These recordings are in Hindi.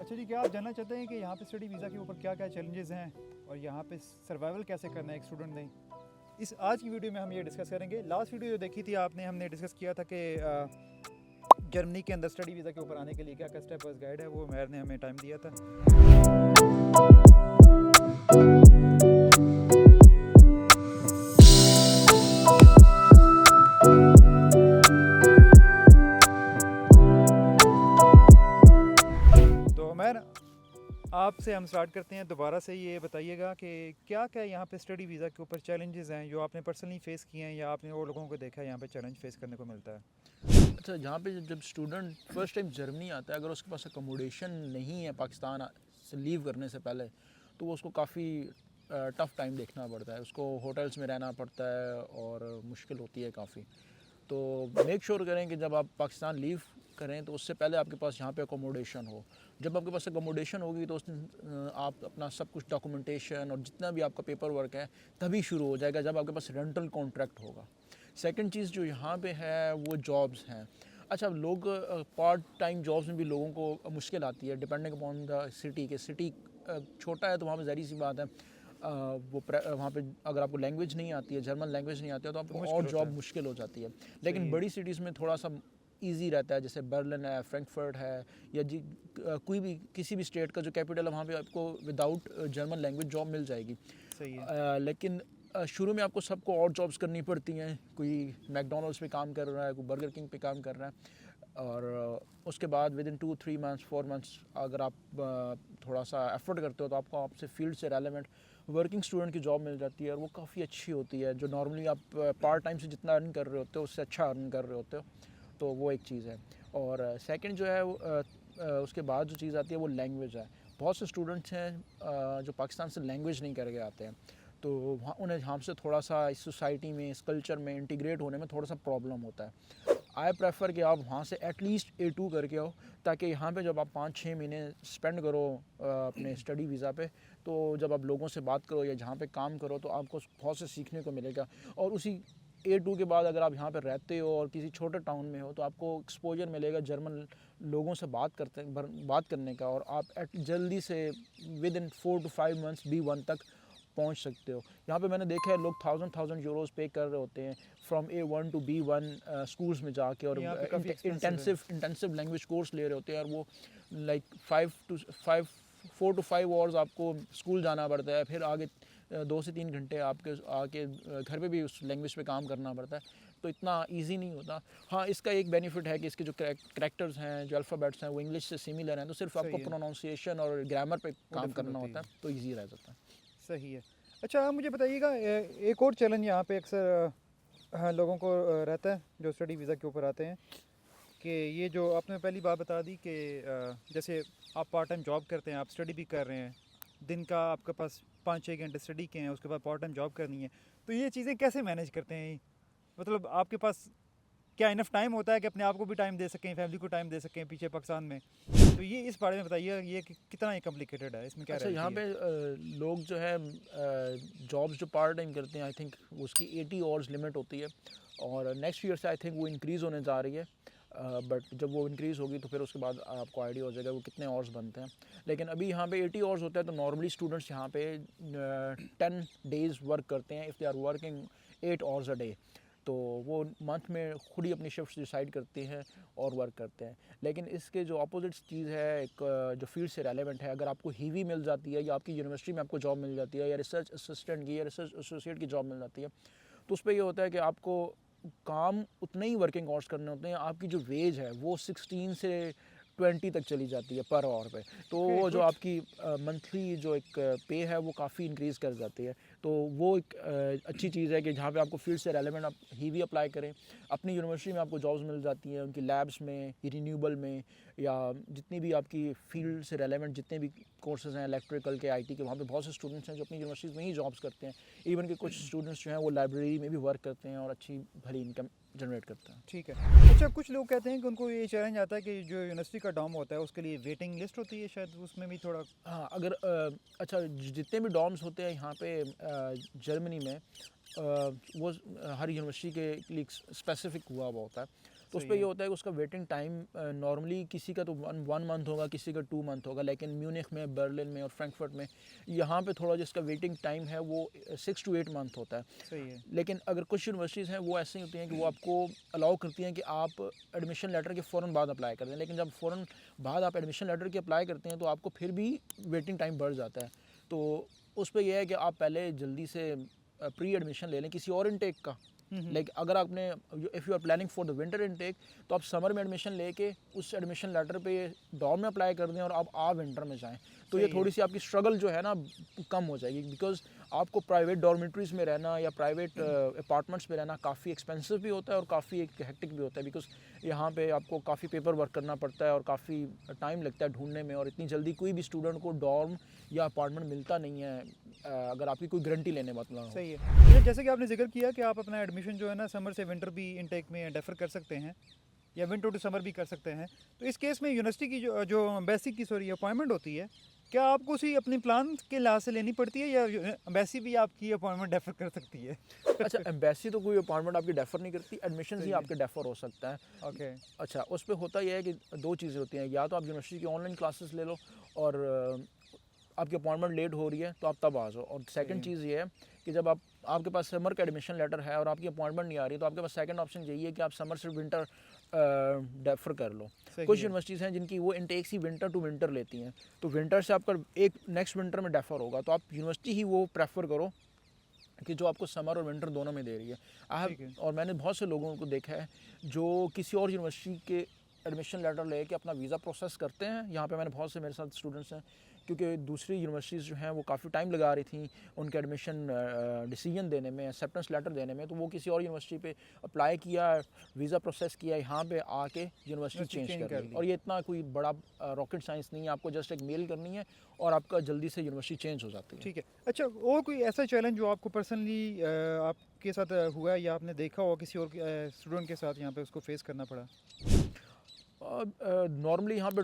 अच्छा जी, क्या आप जानना चाहते हैं कि यहाँ पे स्टडी वीज़ा के ऊपर क्या क्या चैलेंजेस हैं और यहाँ पे सर्वाइवल कैसे करना है एक स्टूडेंट ने? इस आज की वीडियो में हम ये डिस्कस करेंगे। लास्ट वीडियो जो देखी थी आपने, हमने डिस्कस किया था कि जर्मनी के अंदर स्टडी वीज़ा के ऊपर आने के लिए क्या क्या स्टेप वाइज गाइड है, वो मैर ने हमें टाइम दिया था। तो मैर, आपसे हम स्टार्ट करते हैं दोबारा से। ये बताइएगा कि क्या क्या यहाँ पे स्टडी वीज़ा के ऊपर चैलेंजेस हैं जो आपने पर्सनली फेस किए हैं या आपने और लोगों को देखा है यहाँ पे चैलेंज फेस करने को मिलता है? अच्छा, यहाँ पे जब स्टूडेंट फर्स्ट टाइम जर्मनी आता है, अगर उसके पास अकोमोडेशन नहीं है पाकिस्तान से लीव करने से पहले, तो वो उसको काफ़ी टफ़ टाइम देखना पड़ता है। उसको होटल्स में रहना पड़ता है और मुश्किल होती है काफ़ी। तो मेक श्योर करें कि जब आप पाकिस्तान लीव करें तो उससे पहले आपके पास यहाँ पे अकोमोडेशन हो। जब आपके पास अकोमोडेशन होगी तो आप अपना सब कुछ डॉक्यूमेंटेशन और जितना भी आपका पेपर वर्क है तभी शुरू हो जाएगा जब आपके पास रेंटल कॉन्ट्रैक्ट होगा। सेकंड चीज़ जो यहाँ पे है वो जॉब्स हैं। अच्छा, लोग पार्ट टाइम जॉब्स में भी लोगों को मुश्किल आती है डिपेंडिंग अपॉन द सिटी। के सिटी छोटा है तो वहाँ पे ज़ाहिर सी बात है वहाँ पे अगर आपको लैंग्वेज नहीं आती है, जर्मन लैंग्वेज नहीं आती है, तो आपको मुश्किल और होता जॉब है। मुश्किल हो जाती है। सही लेकिन है। बड़ी सिटीज़ में थोड़ा सा ईजी रहता है, जैसे बर्लिन है, फ्रैंकफर्ट है, या कोई भी किसी भी स्टेट का जो कैपिटल है वहाँ पे आपको विदाउट जर्मन लैंग्वेज जॉब मिल जाएगी। सही है। लेकिन शुरू में आपको सबको और जॉब्स करनी पड़ती हैं। कोई मैकडोनल्ड्स पे काम कर रहा है, कोई बर्गर किंग पे काम कर रहा है, और उसके बाद विद इन 2-3 मंथ्स 4 मंथ्स अगर आप थोड़ा सा एफर्ट करते हो तो आपको आपसे फील्ड से रेलेवेंट वर्किंग स्टूडेंट की जॉब मिल जाती है, और वो काफ़ी अच्छी होती है, जो नॉर्मली आप पार्ट टाइम से जितना अर्न कर रहे होते हो उससे अच्छा अर्न कर रहे होते हो। तो वो एक चीज़ है। और सेकंड जो है उसके बाद जो चीज़ आती है वो लैंग्वेज है। बहुत से स्टूडेंट्स हैं जो पाकिस्तान से लैंग्वेज नहीं करके आते हैं, तो वहाँ उन्हें यहाँ से थोड़ा सा इस सोसाइटी में, इस कल्चर में इंटीग्रेट होने में थोड़ा सा प्रॉब्लम होता है। आई प्रेफर कि आप वहाँ से एटलीस्ट A2 करके आओ, ताकि यहाँ पे जब आप 5-6 महीने स्पेंड करो अपने स्टडी वीज़ा पे, तो जब आप लोगों से बात करो या जहाँ पे काम करो तो आपको बहुत से सीखने को मिलेगा। और उसी A2 के बाद अगर आप यहाँ पे रहते हो और किसी छोटे टाउन में हो तो आपको एक्सपोजर मिलेगा जर्मन लोगों से बात करने का, और आप जल्दी से with in 4 to 5 months B1 तक पहुंच सकते हो। यहाँ पे मैंने देखा है लोग 1000 यूरोज़ पे कर रहे होते हैं from A1 to B1 schools में जाके, और यहाँ पे काफ़ी एक्सपेंसिव है। इंटेंसिव लैंग्वेज कोर्स ले रहे होते हैं, और वो लाइक 4 to 5 आवर्स आपको स्कूल जाना पड़ता है, फिर आगे 2 से 3 घंटे आपके आके घर पे भी उस लैंग्वेज पे काम करना पड़ता है। तो इतना इजी नहीं होता। हाँ, इसका एक बेनिफिट है कि इसके जो करैक्टर्स हैं, जो अल्फ़ाबेट्स हैं, वो इंग्लिश से सिमिलर हैं, तो सिर्फ आपको सही है। प्रोनाउंसिएशन और ग्रामर पे वो काम डिफरेंट करना होती होता है। है, तो ईजी रह जाता है। सही है। अच्छा, आप मुझे बताइएगा, एक और चैलेंज यहाँ पे अक्सर हाँ, लोगों को रहता है जो स्टडी वीज़ा के ऊपर आते हैं, कि ये जो आपने पहली बात बता दी कि जैसे आप पार्ट टाइम जॉब करते हैं, आप स्टडी भी कर रहे हैं, दिन का आपके पास 5-6 घंटे स्टडी के हैं, उसके बाद पार्ट टाइम जॉब करनी है, तो ये चीज़ें कैसे मैनेज करते हैं? मतलब आपके पास क्या इनफ टाइम होता है कि अपने आप को भी टाइम दे सकें, फैमिली को टाइम दे सकें पीछे पाकिस्तान में? तो ये इस बारे में बताइए, ये कितना ये कॉम्प्लिकेटेड है, इसमें क्या अच्छा, यहाँ रियलिटी पे है? लोग जो है जॉब्स जो पार्ट टाइम करते हैं, आई थिंक उसकी 80 आवर्स लिमिट होती है, और नेक्स्ट ईयर से आई थिंक वो इंक्रीज़ होने जा रही है। बट जब वो इंक्रीज़ होगी तो फिर उसके बाद आपको आइडिया हो जाएगा वो कितने आवर्स बनते हैं। लेकिन अभी यहाँ पे 80 आवर्स होता है, तो नॉर्मली स्टूडेंट्स यहाँ पे 10 डेज़ वर्क करते हैं if they are working 8 hours a day. तो वो मंथ में खुद ही अपनी शिफ्ट डिसाइड करते हैं और वर्क करते हैं। लेकिन इसके जो अपोजिट चीज़ है, एक जो फील्ड से रेलेवेंट है, अगर आपको हीवी मिल जाती है या आपकी यूनिवर्सिटी में आपको जॉब मिल जाती है, या रिसर्च असिस्टेंट की या रिसर्च एसोसिएट की जॉब मिल जाती है, तो उस पर ये होता है कि आपको काम उतने ही वर्किंग आवर्स करने होते हैं। आपकी जो वेज है वो 16 से 20 तक चली जाती है पर आवर पे। तो ओके, वो जो गुड। आपकी मंथली जो एक पे है वो काफ़ी इंक्रीज़ कर जाती है। तो वो एक अच्छी चीज़ है कि जहाँ पे आपको फील्ड से रेलेवेंट आप हीवी अप्लाई करें। अपनी यूनिवर्सिटी में आपको जॉब्स मिल जाती हैं, उनकी लैब्स में, रिन्यूएबल में, या जितनी भी आपकी फील्ड से रेलेवेंट जितने भी कोर्सेज़ हैं, इलेक्ट्रिकल के, IT के, वहाँ पे बहुत से स्टूडेंट्स हैं जो अपनी यूनिवर्सिटीज़ में ही जॉब्स करते हैं। इवन के कुछ स्टूडेंट्स जो हैं वो लाइब्रेरी में भी वर्क करते हैं और अच्छी भली इनकम जनरेट करते हैं। ठीक है। अच्छा, कुछ लोग कहते हैं कि उनको ये चैलेंज आता है कि जो यूनिवर्सिटी का डॉम होता है उसके लिए वेटिंग लिस्ट होती है, शायद उसमें भी थोड़ा। हाँ, अगर अच्छा, जितने भी डॉर्म्स होते हैं यहाँ पे जर्मनी में, वो हर यूनिवर्सिटी के लिए स्पेसिफिक हुआ हुआ होता है। तो उस सही पर ये है। होता है कि उसका वेटिंग टाइम नॉर्मली किसी का तो वन मंथ होगा, किसी का 2 मंथ होगा, लेकिन म्यूनिख में, बर्लिन में और फ्रैंकफर्ट में यहाँ पे थोड़ा जिसका वेटिंग टाइम है वो 6 to 8 मंथ होता है। सही है। लेकिन अगर कुछ यूनिवर्सिटीज़ हैं वो ऐसी होती हैं कि वो आपको अलाउ करती हैं कि आप एडमिशन लेटर के फ़ौरन बाद अप्लाई कर दें, लेकिन जब फ़ौरन बाद आप एडमिशन लेटर के अप्लाई करते हैं तो आपको फिर भी वेटिंग टाइम बढ़ जाता है। तो उस पर यह है कि आप पहले जल्दी से प्री एडमिशन ले लें किसी और इनटेक का। लाइक अगर आपने if you are planning for the winter intake तो आप समर में एडमिशन लेके उस एडमिशन लेटर पे डॉर्म में अप्लाई कर दें और आप विंटर में जाएं, तो ये सही है। थोड़ी सी आपकी स्ट्रगल जो है ना कम हो जाएगी, बिकॉज आपको प्राइवेट डॉर्मेटरीज में रहना या प्राइवेट अपार्टमेंट्स में रहना काफ़ी एक्सपेंसिव भी होता है और काफ़ी एक हेक्टिक भी होता है, बिकॉज यहाँ पे आपको काफ़ी पेपर वर्क करना पड़ता है और काफ़ी टाइम लगता है ढूंढने में, और इतनी जल्दी कोई भी स्टूडेंट को डॉर्म या अपार्टमेंट मिलता नहीं है अगर आपकी कोई गारंटी लेने वाला हो। सही है। ये जैसे कि आपने जिक्र किया कि आप अपना एडमिशन जो है ना समर से विंटर भी इनटेक में डेफर कर सकते हैं या विंटर टू समर भी कर सकते हैं, तो इस केस में यूनिवर्सिटी की जो बेसिक की अपॉइंटमेंट होती है, क्या आपको उसी अपनी प्लान के लिहाज से लेनी पड़ती है या एम्बेसी भी आपकी अपॉइंटमेंट डेफर कर सकती है? अच्छा, एम्बेसी तो कोई अपॉइंटमेंट आपकी डेफर नहीं करती, एडमिशन सही ही है। आपके डेफर हो सकता है। ओके। अच्छा, उस पे होता यह है कि दो चीज़ें होती हैं, या तो आप यूनिवर्सिटी की ऑनलाइन क्लासेस ले लो और आपकी अपॉइंटमेंट लेट हो रही है तो आप तब आ जाओ, और सेकंड सही है। चीज़ ये है कि जब आपके पास समर का एडमिशन लेटर है और आपकी अपॉइंटमेंट नहीं आ रही तो आपके पास सेकंड ऑप्शन यही है कि आप समर से विंटर डेफर कर लो। सही कुछ है। यूनिवर्सिटीज़ हैं जिनकी वो इनटेक्स ही विंटर टू विंटर लेती हैं, तो विंटर से आपका एक नेक्स्ट विंटर में डेफर होगा, तो आप यूनिवर्सिटी ही वो प्रेफर करो कि जो आपको समर और विंटर दोनों में दे रही है। आई ठीक है। हैव और मैंने बहुत से लोगों को देखा है जो किसी और यूनिवर्सिटी के एडमिशन लेटर लेके अपना वीज़ा प्रोसेस करते हैं। यहाँ पे मैंने बहुत से मेरे साथ स्टूडेंट्स हैं, क्योंकि दूसरी यूनिवर्सिटीज़ जो हैं वो काफ़ी टाइम लगा रही थी उनके एडमिशन डिसीजन देने में, एक्सेप्टेंस लेटर देने में, तो वो किसी और यूनिवर्सिटी पे अप्लाई किया, वीज़ा प्रोसेस किया, यहाँ पे आके यूनिवर्सिटी यूनिवर्सिटी चेंज चेंज कर कर ली। ली। और ये इतना कोई बड़ा रॉकेट साइंस नहीं है, आपको जस्ट एक मेल करनी है और आपका जल्दी से यूनिवर्सिटी चेंज हो जाती है। ठीक है। अच्छा, और कोई ऐसा चैलेंज जो आपको पर्सनली आपके साथ हुआ है या आपने देखा हो किसी और स्टूडेंट के साथ यहाँ पे उसको फेस करना पड़ा? नॉर्मली यहाँ पे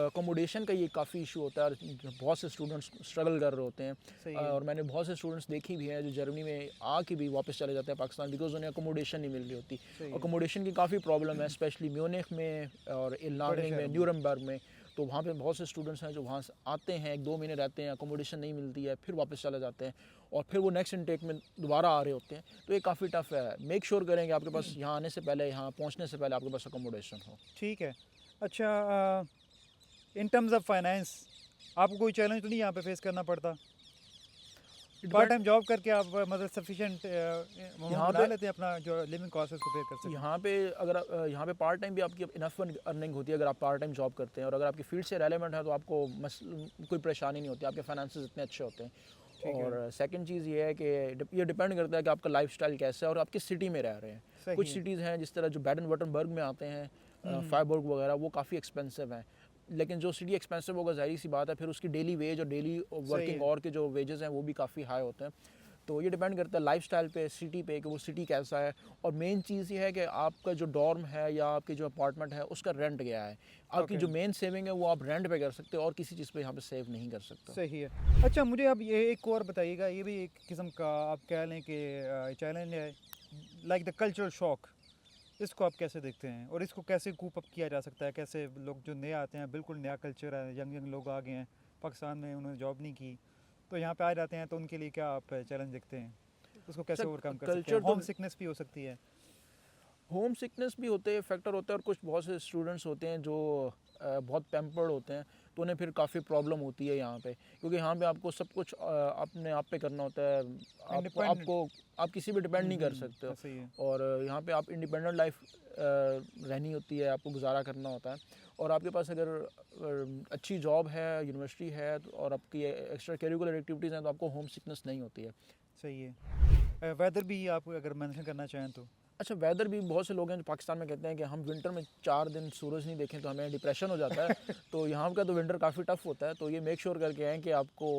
अकोमोडेशन का ये काफ़ी इशू होता है और बहुत से स्टूडेंट्स स्ट्रगल कर रहे होते हैं। सही है। और मैंने बहुत से स्टूडेंट्स देखी भी हैं जो जर्मनी में आके भी वापस चले जाते हैं पाकिस्तान, बिकॉज उन्हें अकोमोडेशन नहीं मिल रही होती। सही है। अकोमोडेशन की काफ़ी प्रॉब्लम है, स्पेशली म्यूनिख में और बड़े इलार्निंग में, शहरों में। न्यूरमबर्ग में। तो वहाँ पे बहुत से स्टूडेंट्स हैं जो वहाँ से आते हैं, 1-2 महीने रहते हैं, अकोमोडेशन नहीं मिलती है, फिर वापस चले जाते हैं और फिर वो नेक्स्ट इनटेक में दोबारा आ रहे होते हैं। तो ये काफ़ी टफ है। मेक श्योर करें कि आपके पास यहाँ आने से पहले, यहाँ पहुँचने से पहले आपके पास अकोमोडेशन हो। ठीक है। अच्छा, इन टर्म्स ऑफ फाइनेंस आपको कोई चैलेंज तो नहीं यहाँ पे फेस करना पड़ता? पार्ट टाइम जॉब करके आप मतलब सफिशिएंट यहाँ बना पे लेते हैं अपना जो लिविंग कॉस्ट है उसको पे कर सकते हैं? यहाँ पे अगर यहाँ पे पार्ट टाइम भी आपकी इनफ अर्निंग होती है अगर आप पार्ट टाइम जॉब करते हैं, और अगर आपकी फील्ड से रेलेवेंट है तो आपको कोई परेशानी नहीं होती, आपके फाइनेंसेस इतने अच्छे होते हैं। ठीक है। और सेकंड चीज़ ये है कि ये डिपेंड करता है कि आपका लाइफस्टाइल कैसा है और आप किस सिटी में रह रहे हैं। सही कुछ है। सिटीज़ हैं जिस तरह जो बैडन वर्टनबर्ग में आते हैं, फायबर्ग वगैरह, वो काफ़ी एक्सपेंसिव हैं। लेकिन जो सिटी एक्सपेंसिव होगा ज़ाहिर सी बात है फिर उसकी डेली वेज और डेली वर्किंग है। और के जो वेजेस हैं वो भी काफ़ी हाई होते हैं। तो ये डिपेंड करता है लाइफस्टाइल पे, सिटी पे, कि वो सिटी कैसा है। और मेन चीज़ ये है कि आपका जो डॉर्म है या आपकी जो अपार्टमेंट है उसका रेंट क्या है। आपकी जो ओके। मेन सेविंग है वो आप रेंट पे कर सकते हो और किसी चीज़ पे यहाँ पे सेव नहीं कर सकते। सही है। अच्छा, मुझे अब ये एक और बताइएगा, ये भी एक किस्म का आप कह लें कि चैलेंज है, लाइक द कल्चरल शॉक। इसको आप कैसे देखते हैं और इसको कैसे कूप अप किया जा सकता है? कैसे लोग जो नए आते हैं, बिल्कुल नया कल्चर है, यंग यंग लोग आ गए हैं पाकिस्तान में, उन्होंने जॉब नहीं की तो यहाँ पे आ जाते हैं, तो उनके लिए क्या आप चैलेंज देखते हैं? उसको कैसे अच्छा, ओवरकम कर सकते हैं? कल्चर तो होम सिकनेस भी हो सकती है। होम सिकनेस भी होते हैं, फैक्टर होता है, और कुछ बहुत से स्टूडेंट्स होते हैं जो बहुत पैम्पर्ड होते हैं, तो उन्हें फिर काफ़ी प्रॉब्लम होती है यहाँ पे, क्योंकि यहाँ पे आपको सब कुछ अपने आप पे करना होता है। इंडिपेंडेंट। आप किसी पे डिपेंड नहीं कर सकते हो। सही है। और यहाँ पे आप इंडिपेंडेंट लाइफ रहनी होती है, आपको गुजारा करना होता है। और आपके पास अगर अच्छी जॉब है, यूनिवर्सिटी है और आपकी एक्स्ट्रा करिकुलर एक्टिविटीज़ हैं तो आपको होम सिकनेस नहीं होती है। सही है। वेदर भी आप अगर मेंशन करना चाहें तो? अच्छा, वेदर भी बहुत से लोग हैं जो पाकिस्तान में कहते हैं कि हम विंटर में 4 दिन सूरज नहीं देखें तो हमें डिप्रेशन हो जाता है। तो यहाँ का तो विंटर काफ़ी टफ होता है, तो ये मेक श्योर करके आएँ कि आपको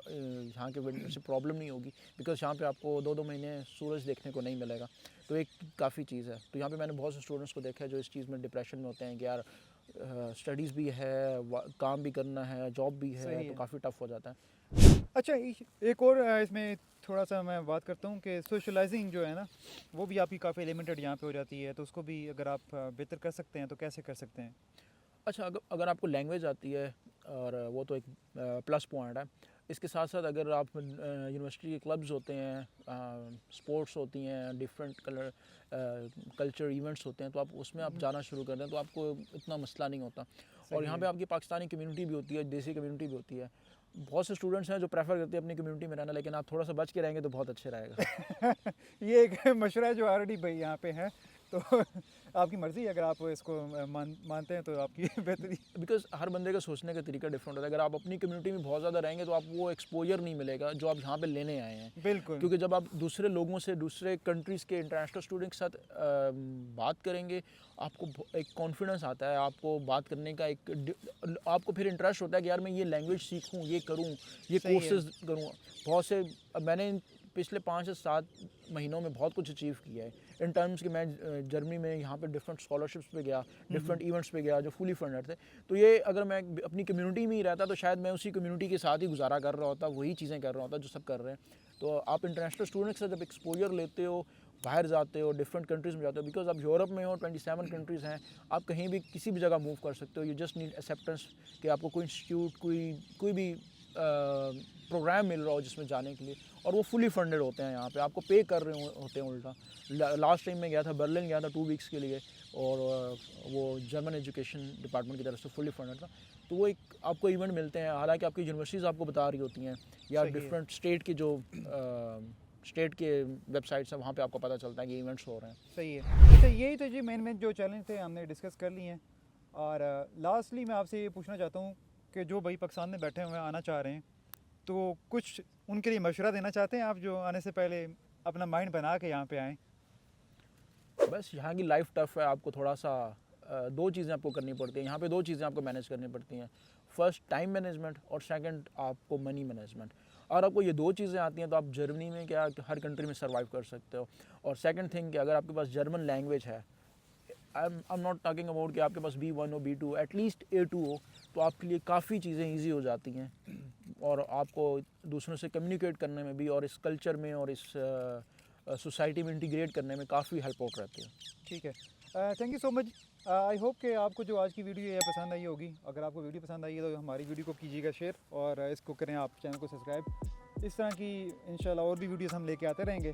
यहाँ के विंटर से प्रॉब्लम नहीं होगी, बिकॉज यहाँ पे आपको 2-2 महीने सूरज देखने को नहीं मिलेगा। तो एक काफ़ी चीज़ है। तो यहाँ पे मैंने बहुत से स्टूडेंट्स को देखा है जो इस चीज़ में डिप्रेशन में होते हैं कि यार स्टडीज़ भी है, काम भी करना है, जॉब भी है, तो काफ़ी टफ हो जाता है। अच्छा एक और इसमें थोड़ा सा मैं बात करता हूँ कि सोशलाइजिंग जो है ना वो भी आपकी काफ़ी लिमिटेड यहाँ पे हो जाती है, तो उसको भी अगर आप बेहतर कर सकते हैं तो कैसे कर सकते हैं? अच्छा, अगर आपको लैंग्वेज आती है और वो तो एक प्लस पॉइंट है। इसके साथ साथ अगर आप यूनिवर्सिटी के क्लब्स होते हैं, स्पोर्ट्स होती हैं, डिफरेंट कल्चर इवेंट्स होते हैं, तो आप उसमें आप जाना शुरू कर दें तो आपको इतना मसला नहीं होता। और यहाँ पे आपकी पाकिस्तानी कम्युनिटी भी होती है, देसी कम्युनिटी भी होती है। बहुत से स्टूडेंट्स हैं जो प्रेफर करते हैं अपनी कम्युनिटी में रहना, लेकिन आप थोड़ा सा बच के रहेंगे तो बहुत अच्छे रहेगा। ये एक मशवरा है जो ऑलरेडी भाई यहाँ पे है, तो आपकी मर्ज़ी, अगर आप इसको मानते हैं तो आपकी बेहतरी। बिकॉज हर बंदे का सोचने का तरीका डिफरेंट होता है। अगर आप अपनी कम्युनिटी में बहुत ज़्यादा रहेंगे तो आप वो एक्सपोजर नहीं मिलेगा जो आप यहाँ पे लेने आए हैं। बिल्कुल। क्योंकि जब आप दूसरे लोगों से, दूसरे कंट्रीज़ के इंटरनेशनल स्टूडेंट के साथ बात करेंगे, आपको एक कॉन्फिडेंस आता है, आपको बात करने का आपको फिर इंटरेस्ट होता है कि यार मैं ये लैंग्वेज सीखूँ, ये करूँ, ये सही है। कोर्सेज करूँ। बहुत से मैंने पिछले 5 से 7 महीनों में बहुत कुछ अचीव किया है इन टर्म्स कि मैं जर्मनी में यहाँ पे डिफरेंट स्कॉलरशिप्स पे गया, डिफरेंट इवेंट्स पे गया जो फुली फंडेड थे। तो ये अगर मैं अपनी कम्युनिटी में ही रहता तो शायद मैं उसी कम्युनिटी के साथ ही गुजारा कर रहा होता, वही चीज़ें कर रहा होता जो सब कर रहे हैं। तो आप इंटरनेशनल स्टूडेंट के साथ जब एक्सपोजर लेते हो, बाहर जाते हो, डिफरेंट कंट्रीज़ में जाते हो, बिकॉज आप यूरोप में हो, 27 कंट्रीज़ हैं, आप कहीं भी किसी भी जगह मूव कर सकते हो। यू जस्ट नीड एक्सेप्टेंस कि आपको कोई इंस्टीट्यूट, कोई भी प्रोग्राम मिल रहा हो जिसमें जाने के लिए, और वो फुली फंडेड होते हैं। यहाँ पे आपको पे कर रहे होते हैं उल्टा। लास्ट टाइम मैं गया था, बर्लिन गया था 2 वीक्स के लिए, और वो जर्मन एजुकेशन डिपार्टमेंट की तरफ से फुली फंडेड था। तो वो एक आपको इवेंट मिलते हैं, हालांकि आपकी यूनिवर्सिटीज़ आपको बता रही होती हैं, या डिफरेंट स्टेट की जो स्टेट के वेबसाइट्स हैं वहाँ पे आपको पता चलता है कि इवेंट्स हो रहे हैं। सही है। अच्छा, यही तो जी मेन जो चैलेंज थे हमने डिस्कस कर लिए हैं। और लास्टली मैं आपसे ये पूछना चाहता हूँ कि जो भाई पाकिस्तान में बैठे हुए हैं, आना चाह रहे हैं, तो कुछ उनके लिए मशवरा देना चाहते हैं आप, जो आने से पहले अपना माइंड बना के यहाँ पे आएँ? बस यहाँ की लाइफ टफ है, आपको थोड़ा सा 2 चीज़ें आपको करनी पड़ती हैं यहाँ पे। 2 चीज़ें आपको मैनेज करनी पड़ती हैं। फर्स्ट टाइम मैनेजमेंट, और सेकंड आपको मनी मैनेजमेंट। और आपको ये 2 चीज़ें आती हैं तो आप जर्मनी में क्या हर कंट्री में सर्वाइव कर सकते हो। और सेकंड थिंग कि अगर आपके पास जर्मन लैंग्वेज है, I am not talking about कि आपके पास B1 हो, B2, एटलीस्ट A2 हो, तो आपके लिए काफ़ी चीज़ें ईजी हो जाती हैं, और आपको दूसरों से कम्युनिकेट करने में भी, और इस कल्चर में और इस सोसाइटी में इंटीग्रेट करने में काफ़ी हेल्प आउट रहती है। ठीक है, thank you so much. I hope कि आपको जो आज की वीडियो है पसंद आई होगी। अगर आपको वीडियो पसंद आई है तो हमारी वीडियो को कीजिएगा शेयर, और इसको करें आप चैनल को सब्सक्राइब। इस तरह की इंशाल्लाह और भी वीडियोस हम लेके आते रहेंगे।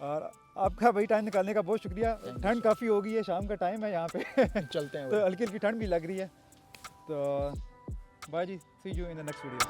और आपका भाई टाइम निकालने का बहुत शुक्रिया। ठंड काफ़ी हो गई है, शाम का टाइम है यहाँ पे चलते हैं तो हल्की हल्की ठंड भी लग रही है। तो बाय जी, see you in the next video.